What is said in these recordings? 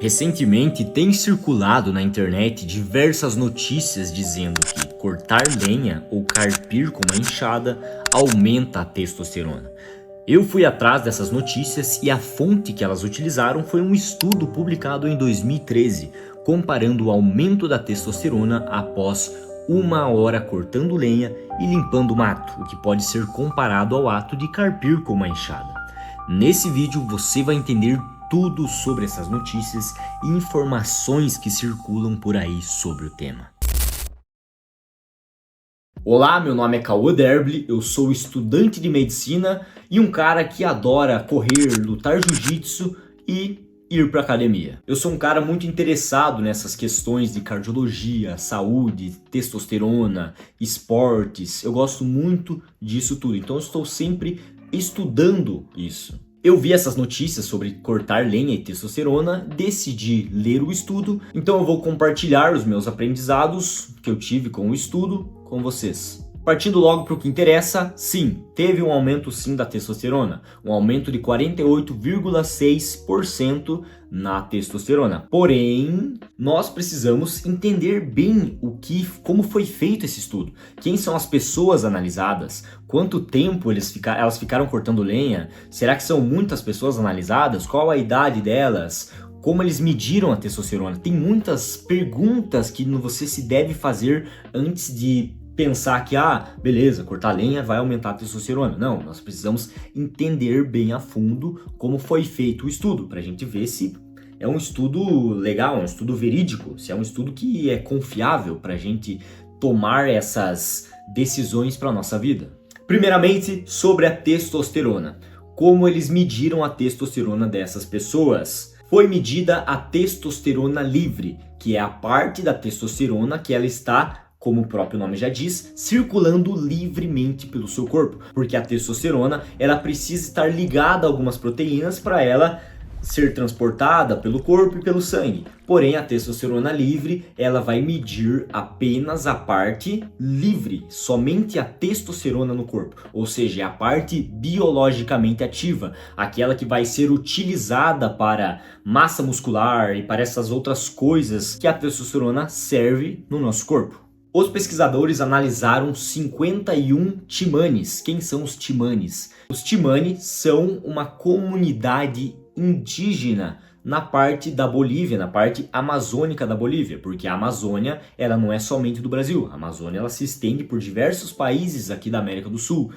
Recentemente tem circulado na internet diversas notícias dizendo que cortar lenha ou carpir com uma enxada aumenta a testosterona. Eu fui atrás dessas notícias e a fonte que elas utilizaram foi um estudo publicado em 2013, comparando o aumento da testosterona após 1 hora cortando lenha e limpando o mato, o que pode ser comparado ao ato de carpir com uma enxada. Nesse vídeo você vai entender tudo sobre essas notícias e informações que circulam por aí sobre o tema. Olá, meu nome é Cauã Derble, eu sou estudante de medicina e um cara que adora correr, lutar jiu-jitsu e ir para academia. Eu sou um cara muito interessado nessas questões de cardiologia, saúde, testosterona, esportes. Eu gosto muito disso tudo, então eu estou sempre estudando isso. Eu vi essas notícias sobre cortar lenha e testosterona, decidi ler o estudo, então eu vou compartilhar os meus aprendizados que eu tive com o estudo com vocês. Partindo logo para o que interessa, sim, teve um aumento sim da testosterona, um aumento de 48,6% na testosterona. Porém, nós precisamos entender bem como foi feito esse estudo, quem são as pessoas analisadas, quanto tempo elas ficaram cortando lenha, será que são muitas pessoas analisadas, qual a idade delas, como eles mediram a testosterona. Tem muitas perguntas que você se deve fazer antes de pensar que, beleza, cortar lenha vai aumentar a testosterona. Não, nós precisamos entender bem a fundo como foi feito o estudo, para a gente ver se é um estudo legal, um estudo verídico, se é um estudo que é confiável para a gente tomar essas decisões para a nossa vida. Primeiramente, sobre a testosterona. Como eles mediram a testosterona dessas pessoas? Foi medida a testosterona livre, que é a parte da testosterona que ela está, como o próprio nome já diz, circulando livremente pelo seu corpo, porque a testosterona ela precisa estar ligada a algumas proteínas para ela ser transportada pelo corpo e pelo sangue. Porém, a testosterona livre ela vai medir apenas a parte livre, somente a testosterona no corpo, ou seja, a parte biologicamente ativa, aquela que vai ser utilizada para massa muscular e para essas outras coisas que a testosterona serve no nosso corpo. Os pesquisadores analisaram 51 Timanes. Quem são os Timanes? Os Timani são uma comunidade indígena na parte da Bolívia, na parte amazônica da Bolívia, porque a Amazônia ela não é somente do Brasil. A Amazônia ela se estende por diversos países aqui da América do Sul.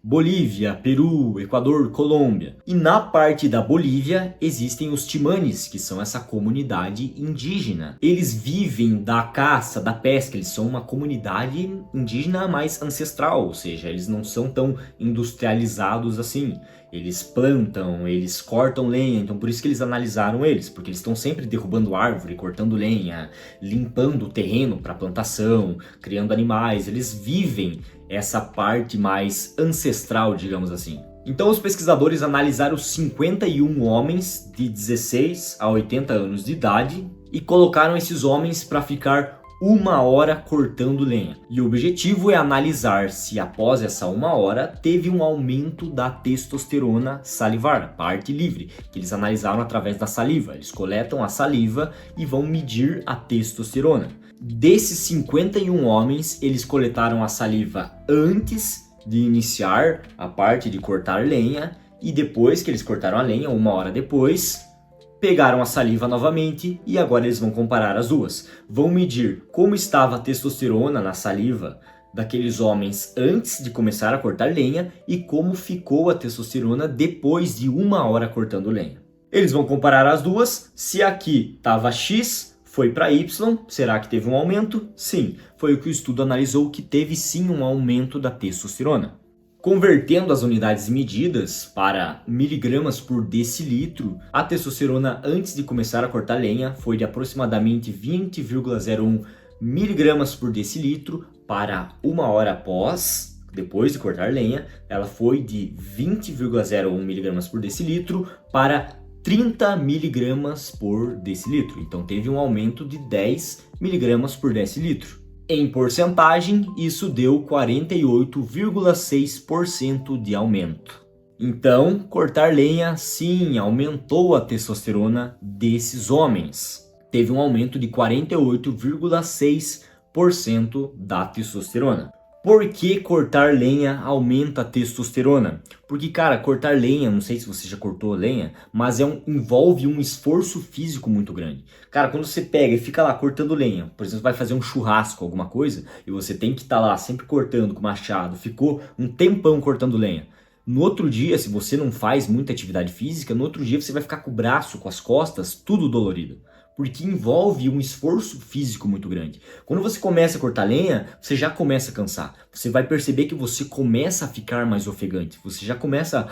Bolívia, Peru, Equador, Colômbia. E na parte da Bolívia existem os Timanes, que são essa comunidade indígena. Eles vivem da caça, da pesca, eles são uma comunidade indígena mais ancestral, ou seja, eles não são tão industrializados assim. Eles plantam, eles cortam lenha, então por isso que eles analisaram eles, porque eles estão sempre derrubando árvore, cortando lenha, limpando o terreno para plantação, criando animais, eles vivem essa parte mais ancestral, digamos assim. Então os pesquisadores analisaram 51 homens de 16 a 80 anos de idade e colocaram esses homens para ficar 1 hora cortando lenha. E o objetivo é analisar se após essa 1 hora teve um aumento da testosterona salivar, a parte livre, que eles analisaram através da saliva. Eles coletam a saliva e vão medir a testosterona. Desses 51 homens, eles coletaram a saliva antes de iniciar a parte de cortar lenha e depois que eles cortaram a lenha, 1 hora depois, pegaram a saliva novamente e agora eles vão comparar as duas. Vão medir como estava a testosterona na saliva daqueles homens antes de começar a cortar lenha e como ficou a testosterona depois de 1 hora cortando lenha. Eles vão comparar as duas, se aqui estava X, foi para Y, será que teve um aumento? Sim, foi o que o estudo analisou, que teve sim um aumento da testosterona. Convertendo as unidades medidas para miligramas por decilitro, a testosterona antes de começar a cortar lenha foi de aproximadamente 20,01 miligramas por decilitro para 1 hora após, depois de cortar lenha, ela foi de 20,01 miligramas por decilitro para 30 miligramas por decilitro. Então teve um aumento de 10 miligramas por decilitro. Em porcentagem, isso deu 48,6% de aumento. Então, cortar lenha, sim, aumentou a testosterona desses homens. Teve um aumento de 48,6% da testosterona. Por que cortar lenha aumenta a testosterona? Porque, cara, cortar lenha, não sei se você já cortou lenha, mas envolve um esforço físico muito grande. Cara, quando você pega e fica lá cortando lenha, por exemplo, vai fazer um churrasco, alguma coisa, e você tem que estar lá sempre cortando com machado, ficou um tempão cortando lenha. No outro dia, se você não faz muita atividade física, no outro dia você vai ficar com o braço, com as costas, tudo dolorido. Porque envolve um esforço físico muito grande. Quando você começa a cortar lenha, você já começa a cansar. Você vai perceber que você começa a ficar mais ofegante. Você já começa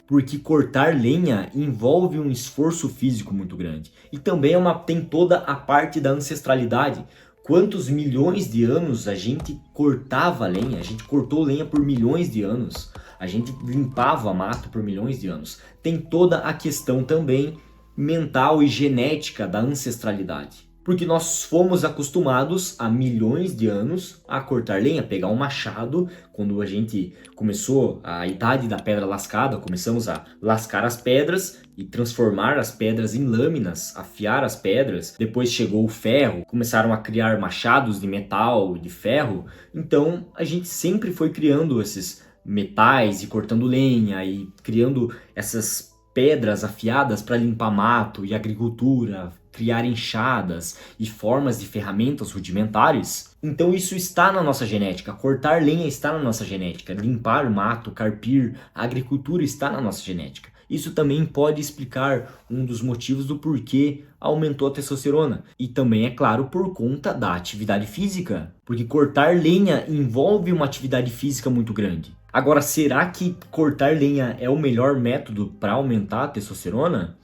porque cortar lenha envolve um esforço físico muito grande. E também tem toda a parte da ancestralidade. Quantos milhões de anos a gente cortava lenha? A gente cortou lenha por milhões de anos. A gente limpava mato por milhões de anos. Tem toda a questão também mental e genética da ancestralidade. Porque nós fomos acostumados há milhões de anos a cortar lenha, pegar um machado. Quando a gente começou a idade da pedra lascada, começamos a lascar as pedras e transformar as pedras em lâminas, afiar as pedras. Depois chegou o ferro, começaram a criar machados de metal, de ferro. Então a gente sempre foi criando esses metais e cortando lenha e criando essas pedras afiadas para limpar mato e agricultura, criar enxadas e formas de ferramentas rudimentares. Então isso está na nossa genética, cortar lenha está na nossa genética, limpar mato, carpir, a agricultura está na nossa genética. Isso também pode explicar um dos motivos do porquê aumentou a testosterona. E também, é claro, por conta da atividade física. Porque cortar lenha envolve uma atividade física muito grande. Agora, será que cortar lenha é o melhor método para aumentar a testosterona?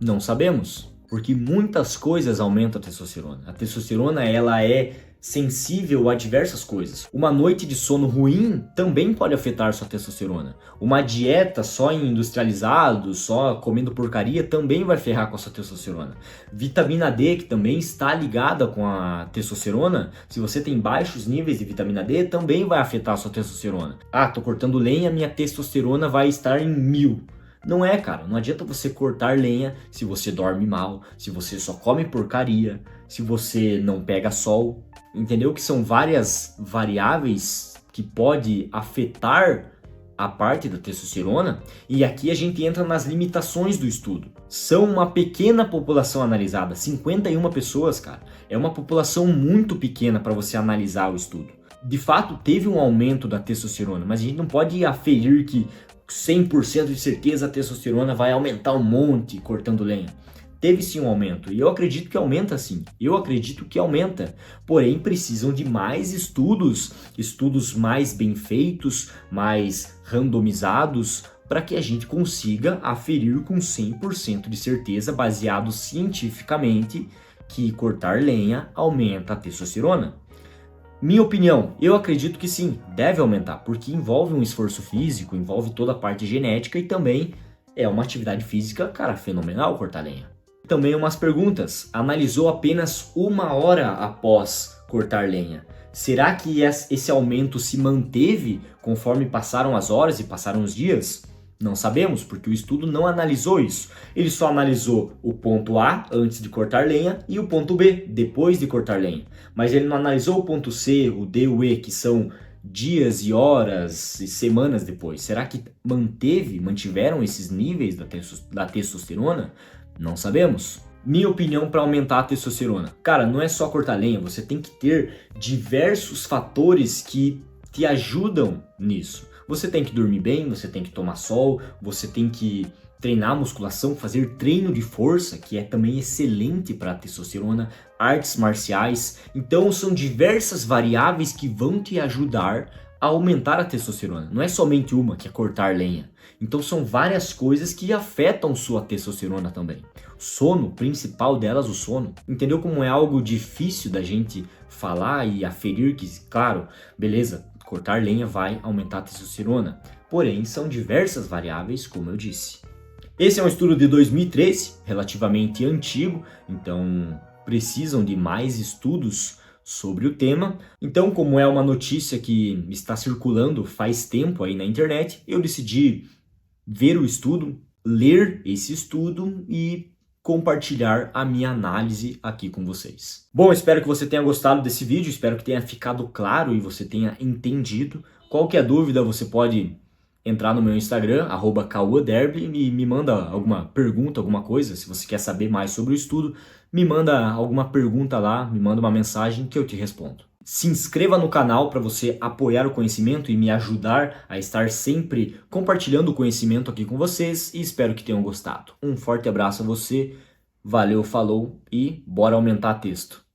Não sabemos. Porque muitas coisas aumentam a testosterona. A testosterona, ela é sensível a diversas coisas. Uma noite de sono ruim também pode afetar sua testosterona. Uma dieta só em industrializados, só comendo porcaria, também vai ferrar com a sua testosterona. Vitamina D, que também está ligada com a testosterona, se você tem baixos níveis de vitamina D, também vai afetar a sua testosterona. Ah, tô cortando lenha, minha testosterona vai estar em 1000. Não é, cara. Não adianta você cortar lenha se você dorme mal, se você só come porcaria, se você não pega sol. Entendeu? Que são várias variáveis que pode afetar a parte da testosterona. E aqui a gente entra nas limitações do estudo. São uma pequena população analisada, 51 pessoas, cara. É uma população muito pequena para você analisar o estudo. De fato, teve um aumento da testosterona, mas a gente não pode aferir que 100% de certeza a testosterona vai aumentar um monte cortando lenha. Teve sim um aumento, e eu acredito que aumenta sim, eu acredito que aumenta, porém precisam de mais estudos, estudos mais bem feitos, mais randomizados, para que a gente consiga aferir com 100% de certeza, baseado cientificamente, que cortar lenha aumenta a testosterona. Minha opinião, eu acredito que sim, deve aumentar, porque envolve um esforço físico, envolve toda a parte genética e também é uma atividade física, cara, fenomenal cortar lenha. Também umas perguntas, analisou apenas 1 hora após cortar lenha. Será que esse aumento se manteve conforme passaram as horas e passaram os dias? Não sabemos, porque o estudo não analisou isso. Ele só analisou o ponto A, antes de cortar lenha, e o ponto B, depois de cortar lenha. Mas ele não analisou o ponto C, o D e o E, que são dias e horas e semanas depois. Será que mantiveram esses níveis da testosterona? Não sabemos. Minha opinião para aumentar a testosterona. Cara, não é só cortar lenha, você tem que ter diversos fatores que te ajudam nisso. Você tem que dormir bem, você tem que tomar sol, você tem que treinar musculação, fazer treino de força, que é também excelente para a testosterona, artes marciais. Então são diversas variáveis que vão te ajudar a aumentar a testosterona. Não é somente uma, que é cortar lenha. Então são várias coisas que afetam sua testosterona também. Sono, principal delas, o sono. Entendeu como é algo difícil da gente falar e aferir que, claro, beleza, cortar lenha vai aumentar a testosterona. Porém, são diversas variáveis, como eu disse. Esse é um estudo de 2013, relativamente antigo, então precisam de mais estudos sobre o tema. Então, como é uma notícia que está circulando faz tempo aí na internet, eu decidi ver o estudo, ler esse estudo e compartilhar a minha análise aqui com vocês. Bom, espero que você tenha gostado desse vídeo, espero que tenha ficado claro e você tenha entendido. Qualquer dúvida você pode entrar no meu Instagram, @cauaderby, e me manda alguma pergunta, alguma coisa. Se você quer saber mais sobre o estudo, me manda alguma pergunta lá, me manda uma mensagem que eu te respondo. Se inscreva no canal para você apoiar o conhecimento e me ajudar a estar sempre compartilhando o conhecimento aqui com vocês, e espero que tenham gostado. Um forte abraço a você, valeu, falou e bora aumentar texto.